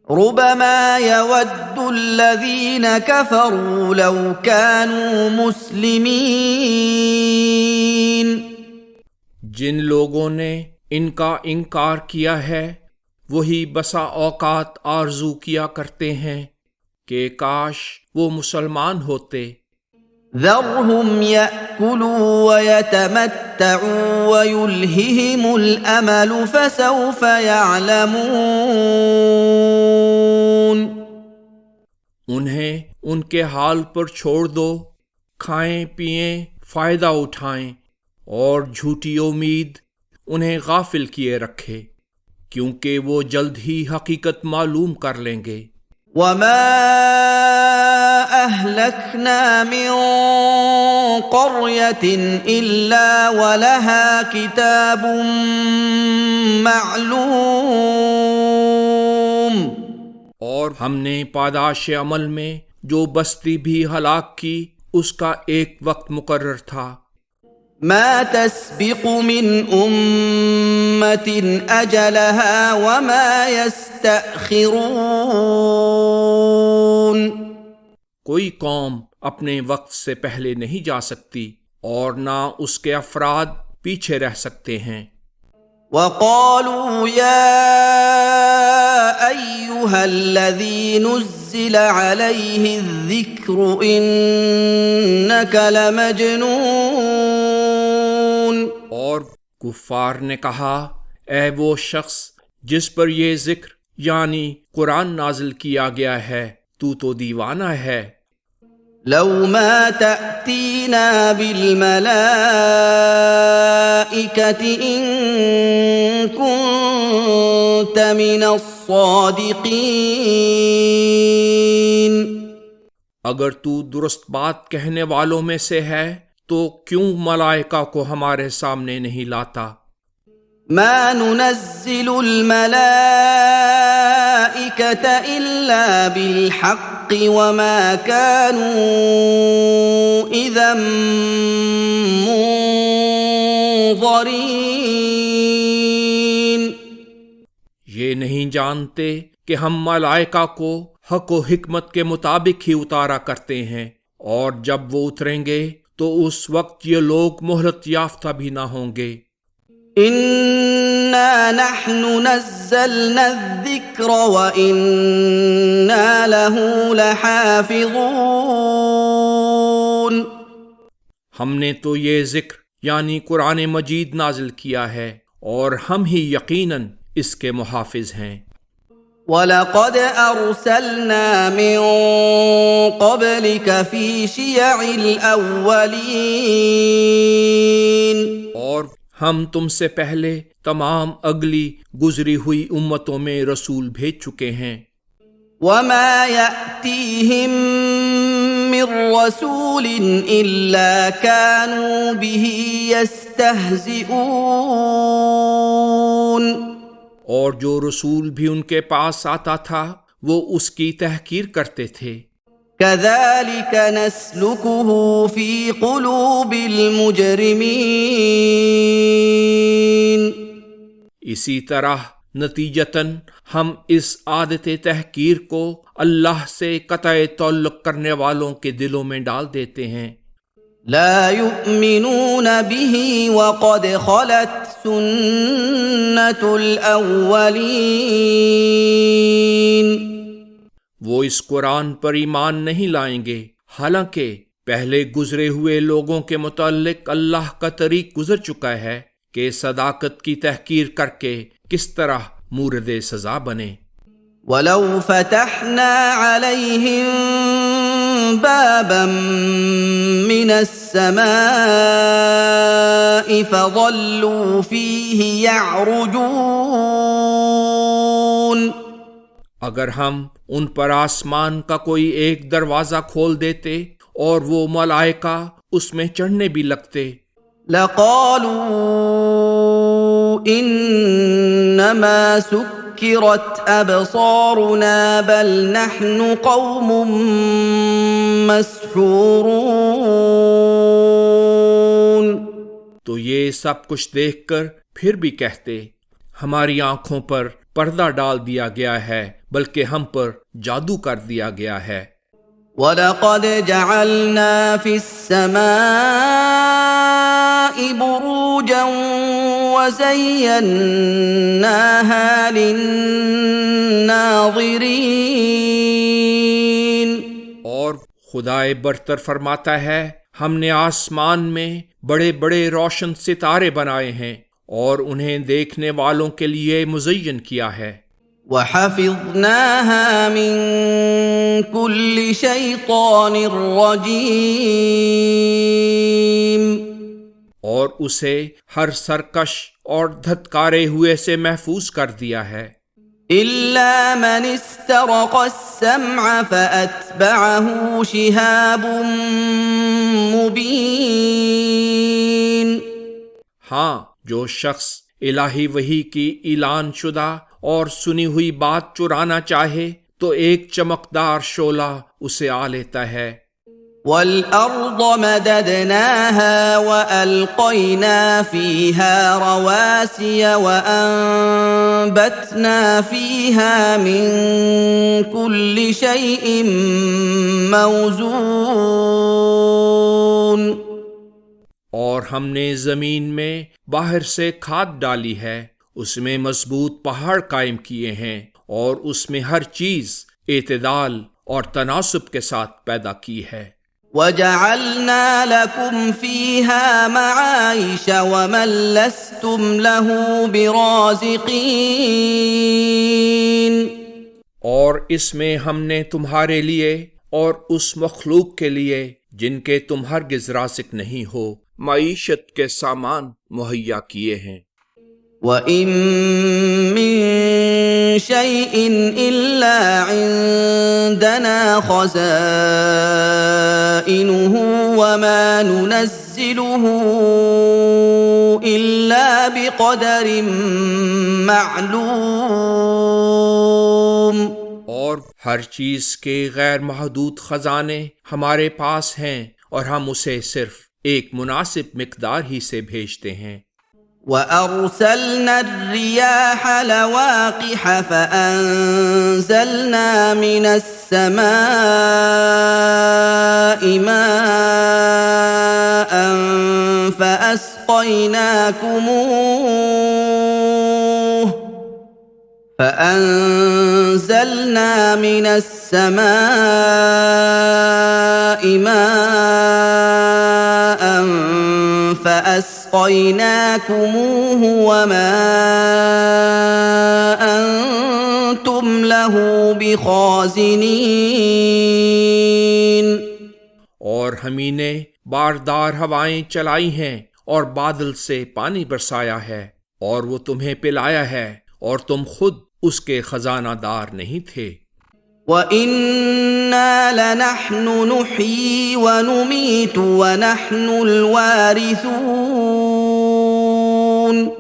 ربما يود الذين كفروا لو كانوا مسلمين. جن لوگوں نے ان کا انکار کیا ہے وہی بسا اوقات آرزو کیا کرتے ہیں کہ کاش وہ مسلمان ہوتے. ذرهم يأكلوا ويتمتعوا ويلههم الأمل فسوف يعلمون. انہیں ان کے حال پر چھوڑ دو، کھائیں پئیں فائدہ اٹھائیں، اور جھوٹی امید انہیں غافل کیے رکھے، کیونکہ وہ جلد ہی حقیقت معلوم کر لیں گے. وما أهلكنا من قرية إلا ولها كتاب معلوم. اور ہم نے پاداش عمل میں جو بستی بھی ہلاک کی اس کا ایک وقت مقرر تھا. ما تسبق من أمة أجلها وما يستأخرون. کوئی قوم اپنے وقت سے پہلے نہیں جا سکتی اور نہ اس کے افراد پیچھے رہ سکتے ہیں. وقالوا يا أيها الذي نزل عليه الذكر إنك لمجنون. اور کفار نے کہا اے وہ شخص جس پر یہ ذکر یعنی قرآن نازل کیا گیا ہے تو دیوانہ ہے. لو ما تأتينا بالملائكة إن كنت من الصادقين. اگر تو درست بات کہنے والوں میں سے ہے تو کیوں ملائکہ کو ہمارے سامنے نہیں لاتا؟ ما ننزل الملائكة إلا بالحق وما كانوا إذا منظرين. یہ نہیں جانتے کہ ہم ملائکہ کو حق و حکمت کے مطابق ہی اتارا کرتے ہیں، اور جب وہ اتریں گے تو اس وقت یہ لوگ مہلت یافتہ بھی نہ ہوں گے. إنا نحن نزلنا الذكر وإنا له لحافظون. ہم نے تو یہ ذکر یعنی قرآن مجید نازل کیا ہے اور ہم ہی یقیناً اس کے محافظ ہیں. وَلَقَدْ أَرْسَلْنَا مِن قَبْلِكَ فِي شِيَعِ الْأَوَّلِينَ. اور ہم تم سے پہلے تمام اگلی گزری ہوئی امتوں میں رسول بھیج چکے ہیں. وَمَا يَأْتِيهِم مِّن رَّسُولٍ إِلَّا كَانُوا بِهِ يَسْتَهْزِئُونَ. اور جو رسول بھی ان کے پاس آتا تھا وہ اس کی تحقیر کرتے تھے. كَذَلِكَ نَسْلُكُهُ فِي قُلُوبِ الْمُجْرِمِينَ. اسی طرح نتیجتاً ہم اس عادت تحقیر کو اللہ سے قطع تعلق کرنے والوں کے دلوں میں ڈال دیتے ہیں. لا يؤمنون به وقد خلت سنة الأولين. وہ اس قرآن پر ایمان نہیں لائیں گے حالانکہ پہلے گزرے ہوئے لوگوں کے متعلق اللہ کا طریق گزر چکا ہے کہ صداقت کی تحقیر کر کے کس طرح مورد سزا بنے. وَلَوْ فَتَحْنَا عَلَيْهِمْ بَابًا مِّنَ السَّمَاءِ فَظَلُّوا فِيهِ يَعْرُجُونَ. اگر ہم ان پر آسمان کا کوئی ایک دروازہ کھول دیتے اور وہ ملائکہ اس میں چڑھنے بھی لگتے، لَقَالُوا إِنَّمَا سُكِّرَتْ أَبْصَارُنَا بَلْ نَحْنُ قَوْمٌ مَّسْحُورُونَ. تو یہ سب کچھ دیکھ کر پھر بھی کہتے ہماری آنکھوں پر پردہ ڈال دیا گیا ہے بلکہ ہم پر جادو کر دیا گیا ہے۔ وَلَقَدْ جَعَلْنَا فِي السَّمَاءِ بُرُوجًا وَزَيَّنَّاهَا لِلنَّاظِرِينَ۔ اور خدائے برتر فرماتا ہے، ہم نے آسمان میں بڑے بڑے روشن ستارے بنائے ہیں اور انہیں دیکھنے والوں کے لیے مزین کیا ہے۔ وَحَفِظْنَاهَا مِن كُلِّ شَيْطَانٍ رَّجِيمٍ۔ اور اسے ہر سرکش اور دھتکارے ہوئے سے محفوظ کر دیا ہے۔ إِلَّا مَنِ اسْتَرَقَ السَّمْعَ فَأَتْبَعَهُ شِهَابٌ مُّبِينٌ۔ ہاں، جو شخص الہی وحی کی اعلان شدہ اور سنی ہوئی بات چرانا چاہے تو ایک چمکدار شعلہ اسے آ لیتا ہے۔ وَالْأَرْضَ مَدَدْنَاهَا وَأَلْقَيْنَا فِيهَا رَوَاسِيَ وَأَنبَتْنَا فِيهَا مِن كُلِّ شَيْءٍ مَّوْزُونٍ۔ اور ہم نے زمین میں باہر سے کھاد ڈالی ہے، اس میں مضبوط پہاڑ قائم کیے ہیں اور اس میں ہر چیز اعتدال اور تناسب کے ساتھ پیدا کی ہے۔ وَجَعَلْنَا لَكُمْ فِيهَا مَعَايِشَ وَمَن لَّسْتُمْ لَهُ بِرَازِقِينَ۔ اور اس میں ہم نے تمہارے لیے اور اس مخلوق کے لیے جن کے تم ہرگز رازق نہیں ہو معیشت کے سامان مہیا کیے ہیں۔ وَإِن مِّن شَيْءٍ إِلَّا عِندَنَا خَزَائِنُهُ وَمَا نُنَزِّلُهُ إِلَّا بِقَدَرٍ مَّعْلُومٍ۔ اور ہر چیز کے غیر محدود خزانے ہمارے پاس ہیں اور ہم اسے صرف ایک مناسب مقدار ہی سے بھیجتے ہیں۔ وَأَرْسَلْنَا الرِّيَاحَ لَوَاقِحَ فَأَنزَلْنَا مِنَ السَّمَاءِ مَاءً فَأَنزَلْنَا مِنَ السَّمَاءِ مَاءً فَأَسْقَيْنَاكُمُوهُ وَمَا أَنتُمْ لَهُ بِخَازِنِينَ۔ اور ہمیں نے باردار ہوائیں چلائی ہیں اور بادل سے پانی برسایا ہے اور وہ تمہیں پلایا ہے اور تم خود اس کے خزانہ دار نہیں تھے۔ وَإِنَّا لَنَحْنُ نُحْيِي وَنُمِيتُ وَنَحْنُ الْوَارِثُونَ۔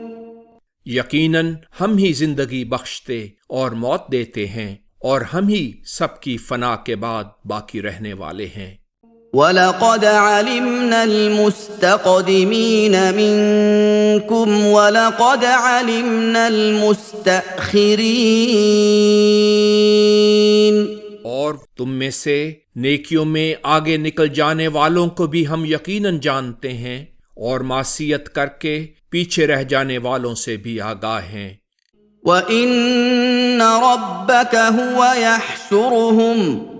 یقیناً ہم ہی زندگی بخشتے اور موت دیتے ہیں اور ہم ہی سب کی فنا کے بعد باقی رہنے والے ہیں۔ وَلَقَدْ عَلِمْنَا الْمُسْتَقْدِمِينَ مِنكُمْ وَلَقَدْ عَلِمْنَا الْمُسْتَأْخِرِينَ۔ اور تم میں سے نیکیوں میں آگے نکل جانے والوں کو بھی ہم یقیناً جانتے ہیں اور معصیت کر کے پیچھے رہ جانے والوں سے بھی آگاہ ہیں۔ وَإِنَّ رَبَّكَ هُوَ يَحْشُرُهُمْ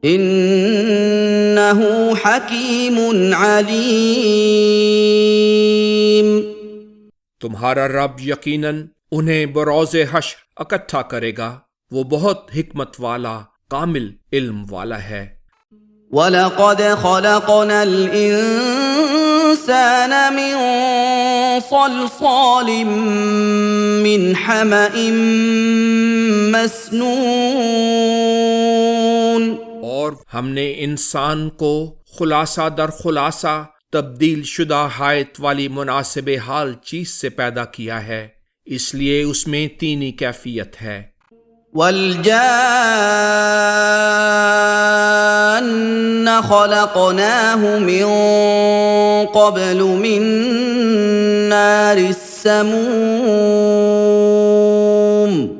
إِنَّهُ حَكِيمٌ عَلِيمٌ۔ تمہارا رب یقیناً انہیں بروز حشر اکٹھا کرے گا، وہ بہت حکمت والا کامل علم والا ہے۔ وَلَقَدْ خَلَقْنَا الْإِنسَانَ مِنْ صَلْصَالٍ مِّنْ حَمَإٍ مَّسْنُونٍ۔ اور ہم نے انسان کو خلاصہ در خلاصہ تبدیل شدہ حائط والی مناسب حال چیز سے پیدا کیا ہے، اس لیے اس میں تینی کیفیت ہے۔ وَالْجَانَّ خَلَقْنَاهُ مِن قَبْلُ مِن نَّارِ السَّمُومِ۔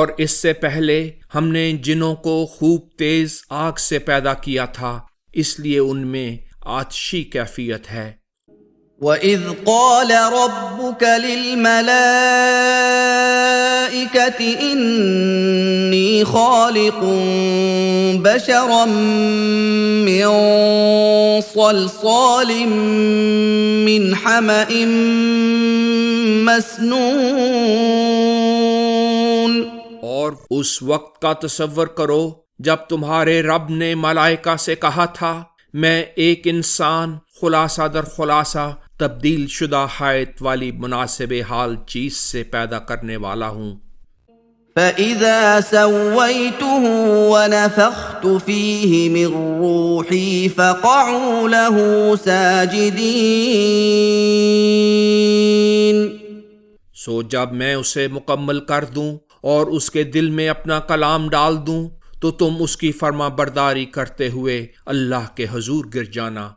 اور اس سے پہلے ہم نے جنوں کو خوب تیز آگ سے پیدا کیا تھا، اس لیے ان میں آتشی کیفیت ہے۔ وَإِذْ قَالَ رَبُّكَ لِلْمَلَائِكَةِ إِنِّي خَالِقٌ بَشَرًا مِّن صَلْصَالٍ مِّنْ حَمَإٍ مَّسْنُونٍ۔ اور اس وقت کا تصور کرو جب تمہارے رب نے ملائکہ سے کہا تھا، میں ایک انسان خلاصہ در خلاصہ تبدیل شدہ حیات والی مناسب حال چیز سے پیدا کرنے والا ہوں۔ فَإِذَا سَوَّيْتُهُ وَنَفَخْتُ فِيهِ مِن رُّوحِي فَقَعُوا لَهُ سَاجِدِينَ۔ سو جب میں اسے مکمل کر دوں اور اس کے دل میں اپنا کلام ڈال دوں تو تم اس کی فرما برداری کرتے ہوئے اللہ کے حضور گر جانا۔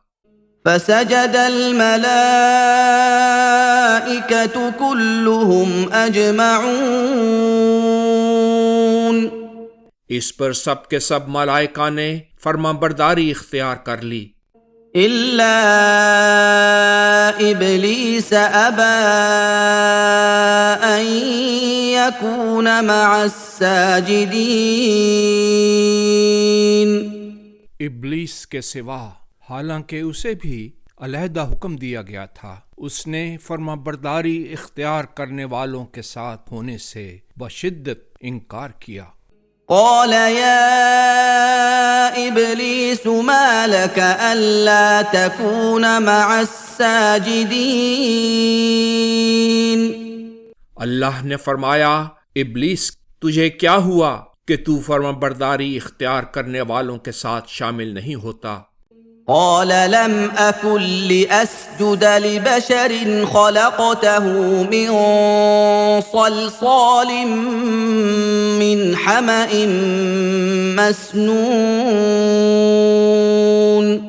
فَسَجَدَ الْمَلَائِكَةُ كُلُّهُمْ أَجْمَعُونَ۔ اس پر سب کے سب ملائکہ نے فرما برداری اختیار کر لی، إِلَّا إِبْلِيسَ أَبَىٰ أَن يَكُونَ مَعَ السَّاجِدِينَ۔ ابلیس کے سوا، حالانکہ اسے بھی علیحدہ حکم دیا گیا تھا، اس نے فرما برداری اختیار کرنے والوں کے ساتھ ہونے سے بشدت انکار کیا۔ قال يا إبليس ما لك ألا تكون مع الساجدين۔ اللہ نے فرمایا، ابلیس تجھے کیا ہوا کہ تو فرما برداری اختیار کرنے والوں کے ساتھ شامل نہیں ہوتا؟ قال لم أكن لأسجد لبشر خلقته من صلصال من حمأ مسنون۔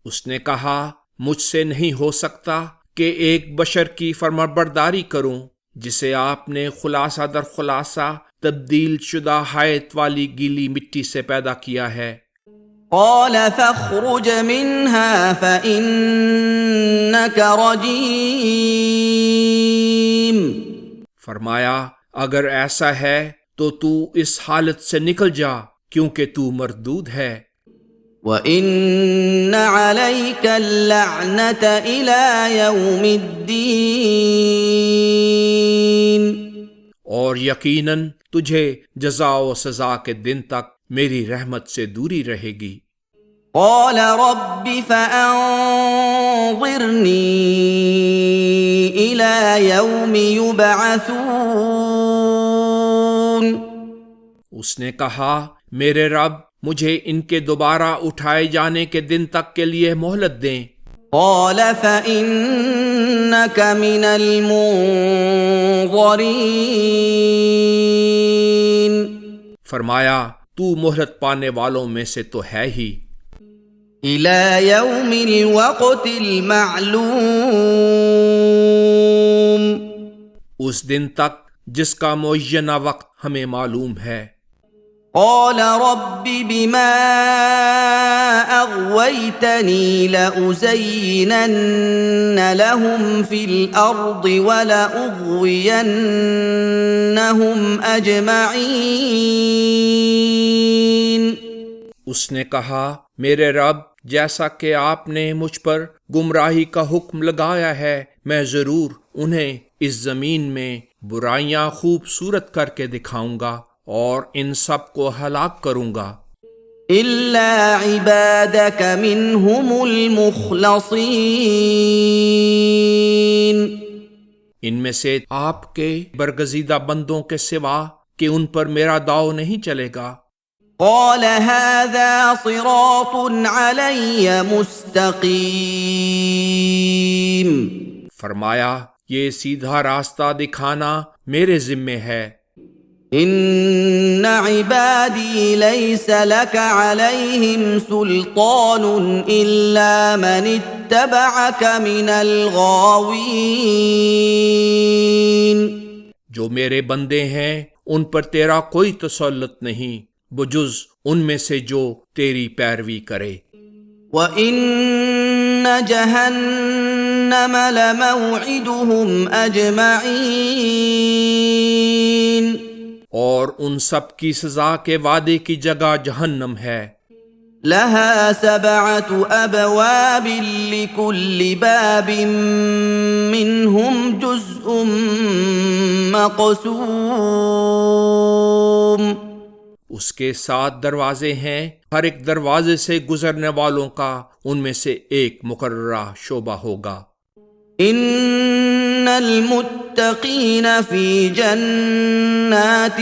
اس نے کہا، مجھ سے نہیں ہو سکتا کہ ایک بشر کی فرما برداری کروں جسے آپ نے خلاصہ در خلاصہ تبدیل شدہ حیات والی گیلی مٹی سے پیدا کیا ہے۔ قال فاخرج منها فإنك رجيم۔ فرمایا، اگر ایسا ہے تو تو اس حالت سے نکل جا کیونکہ تو مردود ہے۔ وَإِنَّ عَلَيْكَ اللَّعْنَةَ إِلَى يَوْمِ الدِّينِ۔ اور یقیناً تجھے جزا و سزا کے دن تک میری رحمت سے دوری رہے گی۔ قال رب فأنظرني إلى يوم يبعثون۔ اس نے کہا، میرے رب مجھے ان کے دوبارہ اٹھائے جانے کے دن تک کے لیے مہلت دیں۔ قال فإنك من المنظرين۔ فرمایا، تو مہلت پانے والوں میں سے تو ہے ہی۔ إلى يوم الوقت المعلوم۔ اس دن تک جس کا معینہ وقت ہمیں معلوم ہے۔ قال رب بما أغويتني لأزينن لهم في الأرض ولأغوينهم أجمعين۔ اس نے کہا، میرے رب، جیسا کہ آپ نے مجھ پر گمراہی کا حکم لگایا ہے، میں ضرور انہیں اس زمین میں برائیاں خوبصورت کر کے دکھاؤں گا اور ان سب کو ہلاک کروں گا۔ إلا عبادك منهم المخلصين۔ ان میں سے آپ کے برگزیدہ بندوں کے سوا کہ ان پر میرا داؤ نہیں چلے گا۔ قال هذا صراط علي مستقيم۔ فرمایا، یہ سیدھا راستہ دکھانا میرے ذمے ہے۔ ان عبادی لیس لك عليهم سلطان الا من اتبعك من الغاوین۔ جو میرے بندے ہیں ان پر تیرا کوئی تسلط نہیں بجز ان میں سے جو تیری پیروی کرے۔ وَإِنَّ جَهَنَّمَ لَمَوْعِدُهُمْ أَجْمَعِينَ، اور ان سب کی سزا کے وعدے کی جگہ جہنم ہے۔ لَهَا 7 أَبْوَابٍ لِكُلِّ بَابٍ مِّنْهُمْ جُزْءٌ مَّقْسُومٌ، اس کے 7 دروازے ہیں، ہر ایک دروازے سے گزرنے والوں کا ان میں سے ایک مقررہ شعبہ ہوگا۔ ان المتقین فی جنات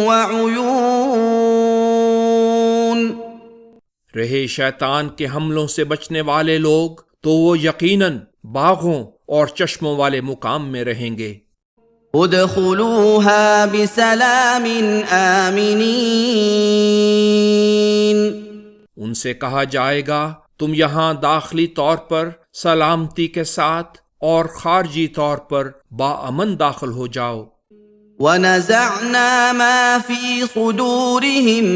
وعیون، رہے شیطان کے حملوں سے بچنے والے لوگ تو وہ یقیناً باغوں اور چشموں والے مقام میں رہیں گے۔ ادخلوها بسلام آمنین، ان سے کہا جائے گا تم یہاں داخلی طور پر سلامتی کے ساتھ اور خارجی طور پر باامن داخل ہو جاؤ۔ ونزعنا ما في صدورهم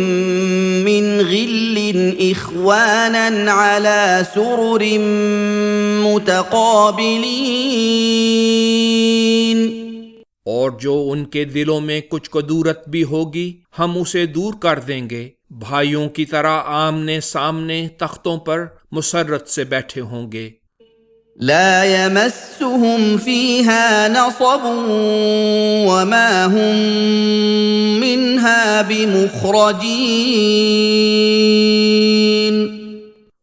من غل اخوانا على سرر متقابلين، اور جو ان کے دلوں میں کچھ کدورت بھی ہوگی ہم اسے دور کر دیں گے، بھائیوں کی طرح آمنے سامنے تختوں پر مسرت سے بیٹھے ہوں گے۔ لا يمسهم فيها نصب وما هم منها بمخرجين،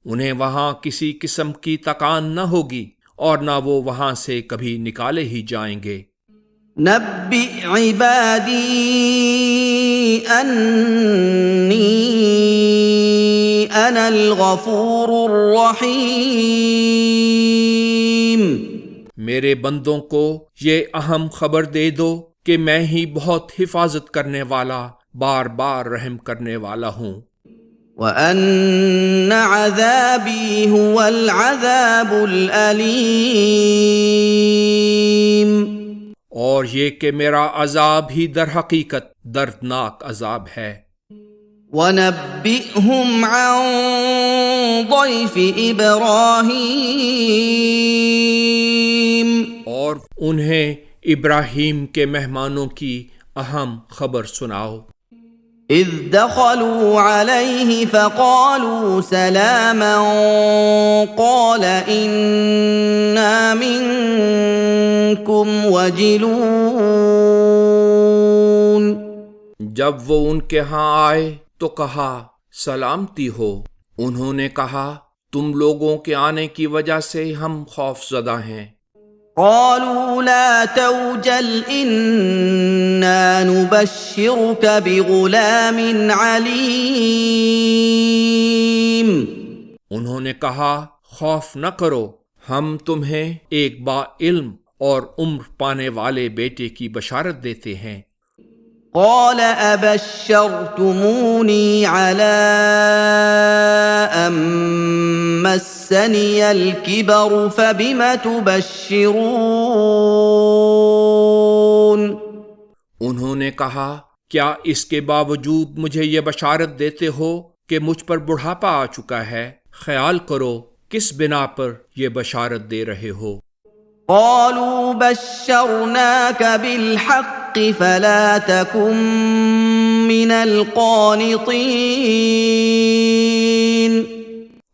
انہیں وہاں کسی قسم کی تکان نہ ہوگی اور نہ وہ وہاں سے کبھی نکالے ہی جائیں گے۔ نبئ عبادی انی انا الغفور الرحیم، میرے بندوں کو یہ اہم خبر دے دو کہ میں ہی بہت حفاظت کرنے والا، بار بار رحم کرنے والا ہوں۔ وَأَنَّ عَذَابِي هُوَ الْعَذَابُ الْأَلِيمُ، اور یہ کہ میرا عذاب ہی در حقیقت دردناک عذاب ہے۔ وَنَبِّئْهُمْ عَنْ ضَيْفِ إِبْرَاهِيمَ، اور انہیں ابراہیم کے مہمانوں کی اہم خبر سناؤ۔ اذ دخلوا علیہ فقالوا سلاما قال انا منکم وجلون، جب وہ ان کے ہاں آئے تو کہا سلامتی ہو، انہوں نے کہا تم لوگوں کے آنے کی وجہ سے ہم خوف زدہ ہیں۔ قالوا لا توجل انا نبشرك بغلام علیم، انہوں نے کہا خوف نہ کرو، ہم تمہیں ایک با علم اور عمر پانے والے بیٹے کی بشارت دیتے ہیں۔ قال ابشرتمونی علی ان مسنی الکبر فبم تبشرون، انہوں نے کہا کیا اس کے باوجود مجھے یہ بشارت دیتے ہو کہ مجھ پر بڑھاپا آ چکا ہے؟ خیال کرو کس بنا پر یہ بشارت دے رہے ہو؟ قالوا بشرناك بالحق فلا تكن من القانطين،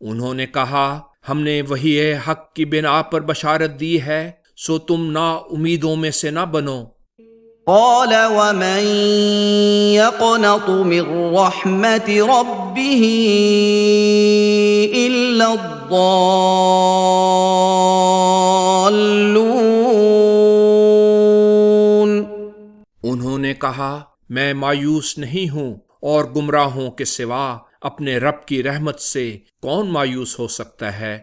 انہوں نے کہا ہم نے وحی حق کی بنا پر بشارت دی ہے سو تم نا امیدوں میں سے نہ بنو۔ قال ومن يقنط من رحمة ربه إلا الضالون، انہوں نے کہا میں مایوس نہیں ہوں اور گمراہوں کے سوا اپنے رب کی رحمت سے کون مایوس ہو سکتا ہے؟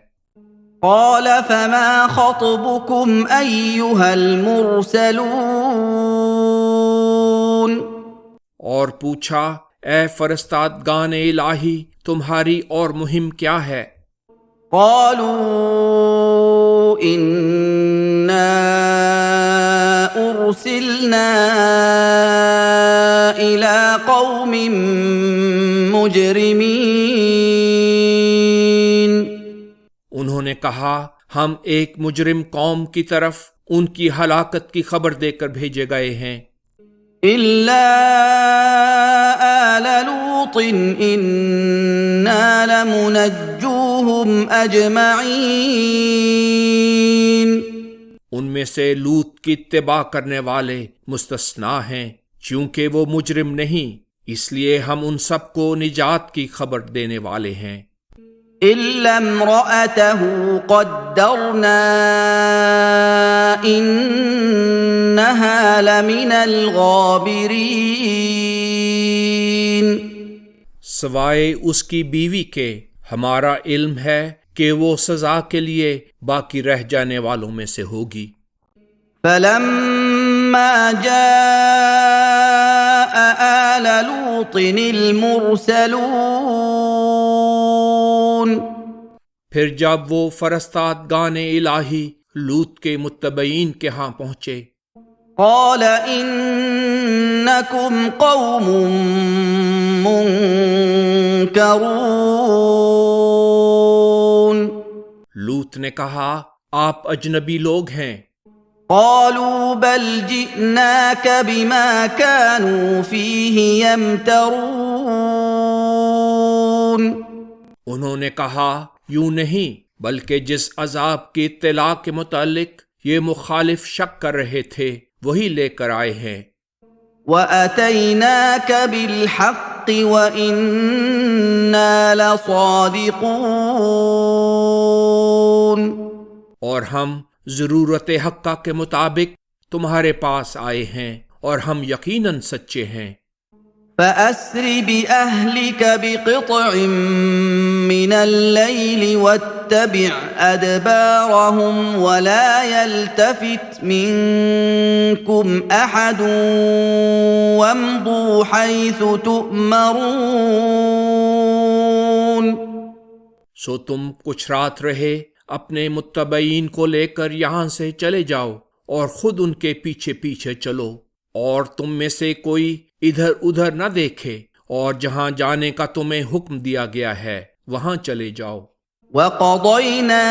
قال فما خطبكم أيها المرسلون، اور پوچھا اے فرستادگان الہی تمہاری اور مہم کیا ہے؟ قالوا انا أرسلنا إلى قوم مجرمين. انہوں نے کہا ہم ایک مجرم قوم کی طرف ان کی ہلاکت کی خبر دے کر بھیجے گئے ہیں. إلا آل لوط إنا لمنجوهم أجمعين. ان میں سے لوط کی اتباع کرنے والے مستثنا ہیں، چونکہ وہ مجرم نہیں، اس لیے ہم ان سب کو نجات کی خبر دینے والے ہیں. إلا امرأته قدرنا إنها لمن الغابرين. سوائے اس کی بیوی کے ہمارا علم ہے کہ وہ سزا کے لیے باقی رہ جانے والوں میں سے ہوگی. فلما جاء آل لوط المرسلون. پھر جب وہ فرستادگان الہی لوط کے متبعین کے ہاں پہنچے، قال إنكم قوم منكرون. لوط نے کہا آپ اجنبی لوگ ہیں. قالوا بل جئناك بما كانوا فيه يمترون. انہوں نے کہا یوں نہیں، بلکہ جس عذاب کی اطلاع کے متعلق یہ مخالف شک کر رہے تھے وہی لے کر آئے ہیں. وَأَتَيْنَاكَ بِالْحَقِّ وَإِنَّا لَصَادِقُونَ. اور ہم ضرورت حقہ کے مطابق تمہارے پاس آئے ہیں اور ہم یقیناً سچے ہیں. فَأَسْرِ بِأَهْلِكَ بِقِطْعٍ مِّنَ اللَّيْلِ وَاتَّبِعْ أَدْبَارَهُمْ وَلَا يَلْتَفِتْ مِنكُمْ أَحَدٌ وَامْضُوا حَيْثُ تُؤْمَرُونَ. سو تم کچھ رات رہے اپنے متبعین کو لے کر یہاں سے چلے جاؤ اور خود ان کے پیچھے پیچھے چلو، اور تم میں سے کوئی ادھر ادھر نہ دیکھے، اور جہاں جانے کا تمہیں حکم دیا گیا ہے وہاں چلے جاؤ. وَقَضَيْنَا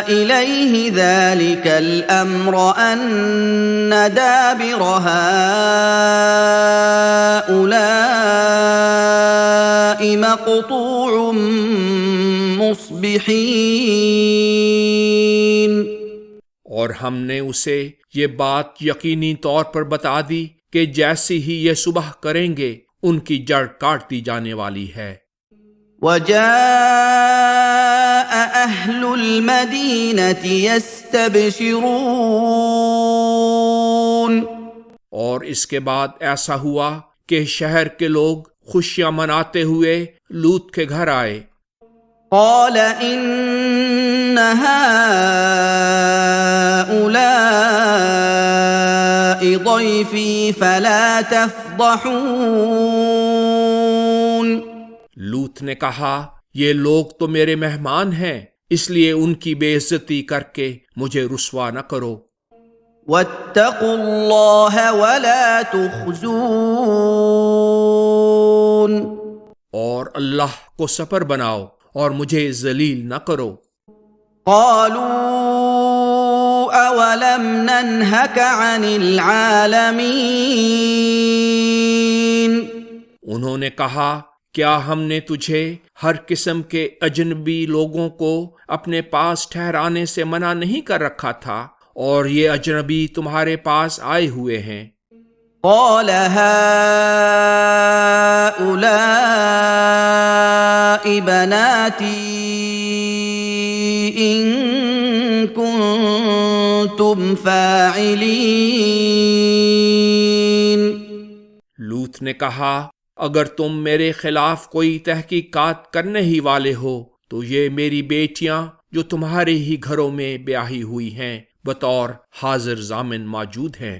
إِلَيْهِ ذَلِكَ الْأَمْرَ أَنَّ دَابِرَ هَٰؤُلَاءِ مَقْطُوعٌ مُصْبِحِينَ. اور ہم نے اسے یہ بات یقینی طور پر بتا دی کہ جیسی ہی یہ صبح کریں گے ان کی جڑ کاٹ دی جانے والی ہے. وَجَاءَ أَهْلُ الْمَدِينَةِ يَسْتَبْشِرُونَ. اور اس کے بعد ایسا ہوا کہ شہر کے لوگ خوشیاں مناتے ہوئے لوط کے گھر آئے. قَالَ إِنَّ هَٰؤُلَاءِ ضَيْفِي فَلَا تَفْضَحُونِ. لوط نے کہا یہ لوگ تو میرے مہمان ہیں، اس لیے ان کی بے عزتی کر کے مجھے رسوا نہ کرو. وَاتَّقُوا اللَّهَ وَلَا تُخْزُونِ. اور اللہ کو سپر بناؤ اور مجھے ذلیل نہ کرو. قالوا اولم ننهك عن العالمين. انہوں نے کہا کیا ہم نے تجھے ہر قسم کے اجنبی لوگوں کو اپنے پاس ٹھہرانے سے منع نہیں کر رکھا تھا، اور یہ اجنبی تمہارے پاس آئے ہوئے ہیں. قال هؤلاء بناتي إن كنتم فاعلين. لوط نے کہا اگر تم میرے خلاف کوئی تحقیقات کرنے ہی والے ہو تو یہ میری بیٹیاں جو تمہارے ہی گھروں میں بیاہی ہوئی ہیں بطور حاضر ضامن موجود ہیں.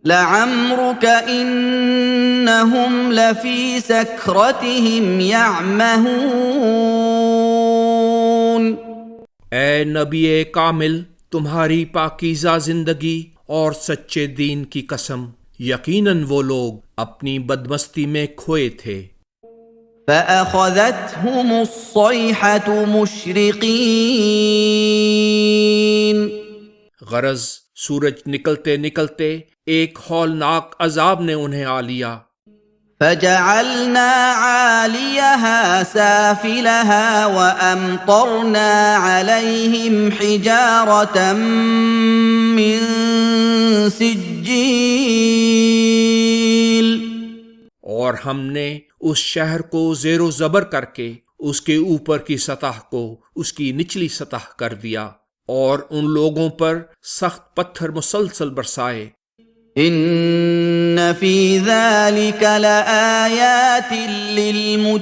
لعمرك إنهم لفي سكرتهم يعمهون. اے نبی کامل، تمہاری پاکیزہ زندگی اور سچے دین کی قسم، یقیناً وہ لوگ اپنی بدمستی میں کھوئے تھے۔ فَأَخَذَتْهُمُ الصَّيْحَةُ مُشْرِقِينَ، غرض سورج نکلتے نکلتے ایک ہولناک عذاب نے انہیں آ لیا۔ فَجَعَلْنَا عَالِيَهَا سَافِلَهَا وَأَمْطَرْنَا عَلَيْهِمْ حِجَارَةً مِّن سِجِّيلٍ، اور ہم نے اس شہر کو زیر و زبر کر کے اس کے اوپر کی سطح کو اس کی نچلی سطح کر دیا اور ان لوگوں پر سخت پتھر مسلسل برسائے۔ ان فی ذلک لآیات للمتوسمین،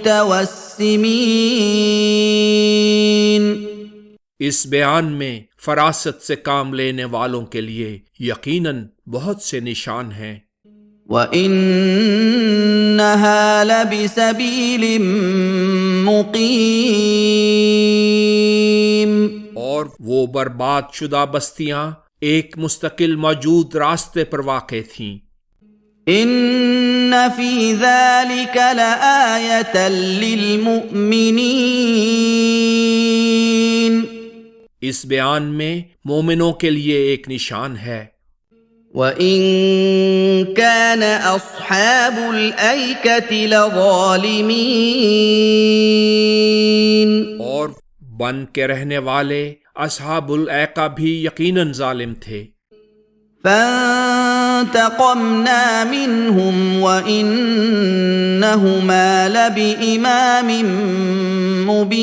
اس بیان میں فراست سے کام لینے والوں کے لیے یقیناً بہت سے نشان ہیں۔ وَإِنَّهَا لَبِسَبِيلٍ مُقِيمٍ، اور وہ برباد شدہ بستیاں ایک مستقل موجود راستے پر واقع تھیں۔ ان فی ذلک لآیۃ للمؤمنین، اس بیان میں مومنوں کے لیے ایک نشان ہے۔ وَإِن كَانَ أَصْحَابُ الْأَيْكَةِ لَظَالِمِينَ، اور بن کے رہنے والے اصحاب الایکہ بھی یقیناً ظالم تھے۔ فَانتَقَمْنَا مِنْهُمْ وَإِنَّهُمَا لَبِإِمَامٍ مُبِينٍ،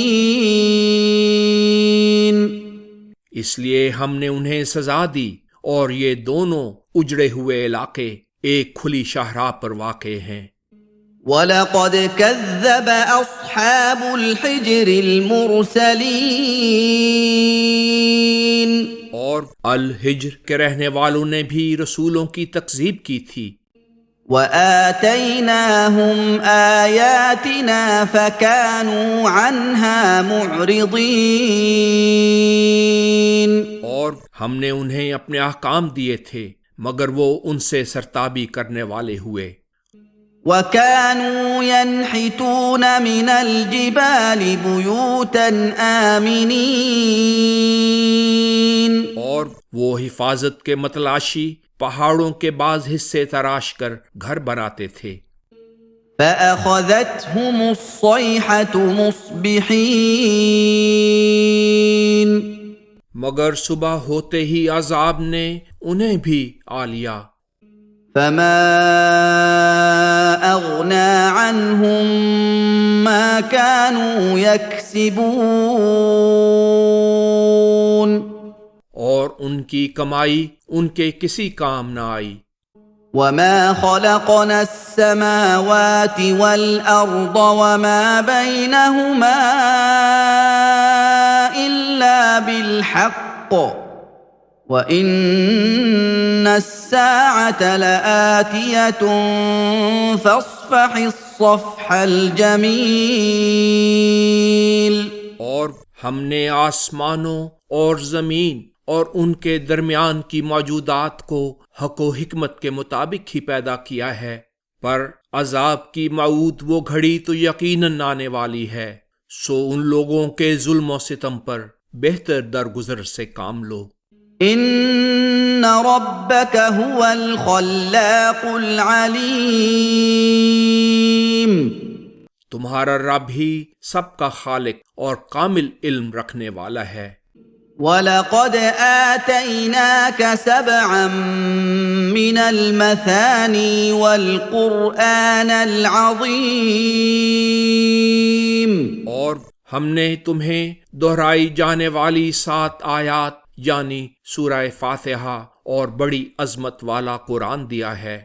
اس لیے ہم نے انہیں سزا دی اور یہ دونوں اجڑے ہوئے علاقے ایک کھلی شاہراہ پر واقع ہیں۔ وَلَقَدْ كَذَّبَ أَصْحَابُ الْحِجْرِ الْمُرْسَلِينَ، اور الحجر کے رہنے والوں نے بھی رسولوں کی تکذیب کی تھی۔ وَآتَيْنَاهُمْ آيَاتِنَا فَكَانُوا عَنْهَا مُعْرِضِينَ، اور ہم نے انہیں اپنے احکام دیے تھے مگر وہ ان سے سرتابی کرنے والے ہوئے۔ وَكَانُوا يَنْحِتُونَ مِنَ الْجِبَالِ بُيُوتًا آمِنِينَ، اور وہ حفاظت کے متلاشی پہاڑوں کے بعض حصے تراش کر گھر بناتے تھے۔ فَأَخَذَتْهُمُ الصَّيْحَةُ مُصْبِحِينَ، مگر صبح ہوتے ہی عذاب نے انہیں بھی آ لیا۔ فَمَا أَغْنَى عَنْهُمْ مَا كَانُوا يَكْسِبُونَ، اور ان کی کمائی ان کے کسی کام نہ آئی۔ وَمَا خَلَقْنَا السَّمَاوَاتِ وَالْأَرْضَ وَمَا بَيْنَهُمَا إِلَّا بِالْحَقِّ وَإِنَّ السَّاعَةَ لَآتِيَةٌ فَاصْفَحِ الصَّفْحَ الْجَمِيلَ، اور ہم نے آسمانوں اور زمین اور ان کے درمیان کی موجودات کو حق و حکمت کے مطابق ہی پیدا کیا ہے، پر عذاب کی موعود وہ گھڑی تو یقیناً آنے والی ہے، سو ان لوگوں کے ظلم و ستم پر بہتر درگزر سے کام لو۔ ان ربک هو الخلاق العلیم، تمہارا رب ہی سب کا خالق اور کامل علم رکھنے والا ہے۔ وَلَقَدْ آتَيْنَاكَ سَبْعًا مِّنَ الْمَثَانِي وَالْقُرْآنَ الْعَظِيمِ، اور ہم نے تمہیں دہرائی جانے والی 7 آیات یعنی سورہ فاتحہ اور بڑی عظمت والا قرآن دیا ہے۔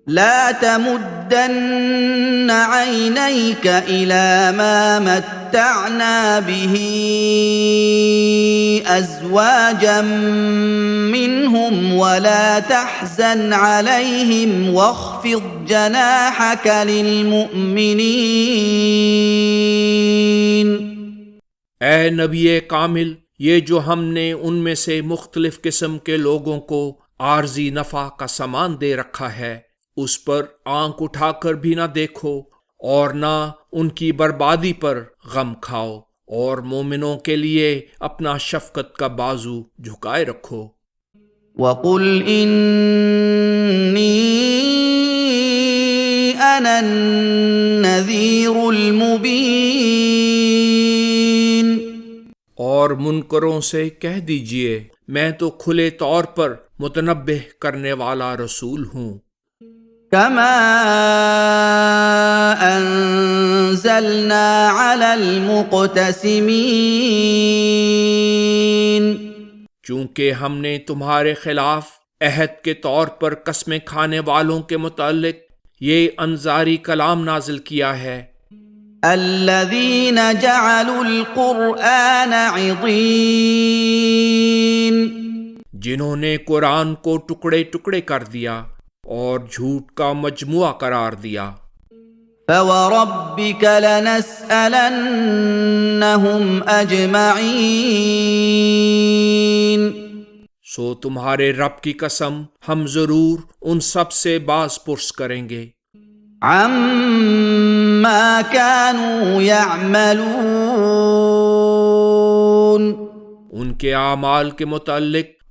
لا تمدن عينيك إلى ما متعنا به أزواجا منهم ولا تحزن عليهم واخفض جناحك للمؤمنين۔ اے نبی کامل، یہ جو ہم نے ان میں سے مختلف قسم کے لوگوں کو عارضی نفع کا سامان دے رکھا ہے، اس پر آنکھ اٹھا کر بھی نہ دیکھو اور نہ ان کی بربادی پر غم کھاؤ، اور مومنوں کے لیے اپنا شفقت کا بازو جھکائے رکھو۔ وَقُلْ إِنِّي أَنَا النَّذِيرُ الْمُبِينُ، اور منکروں سے کہہ دیجئے میں تو کھلے طور پر متنبہ کرنے والا رسول ہوں۔ كَمَا أَنزَلْنَا عَلَى الْمُقْتَسِمِينَ، چونکہ ہم نے تمہارے خلاف عہد کے طور پر قسمیں کھانے والوں کے متعلق یہ انذاری کلام نازل کیا ہے۔ الَّذِينَ جَعَلُوا الْقُرْآنَ عِضِينَ، جنہوں نے قرآن کو ٹکڑے ٹکڑے کر دیا اور جھوٹ کا مجموعہ قرار دیا۔ فَوَرَبِّكَ لَنَسْأَلَنَّهُمْ أَجْمَعِينَ، سو تمہارے رب کی قسم ہم ضرور ان سب سے باز پرس کریں گے، عَمَّا كَانُوا يَعْمَلُونَ، ان کے اعمال کے متعلق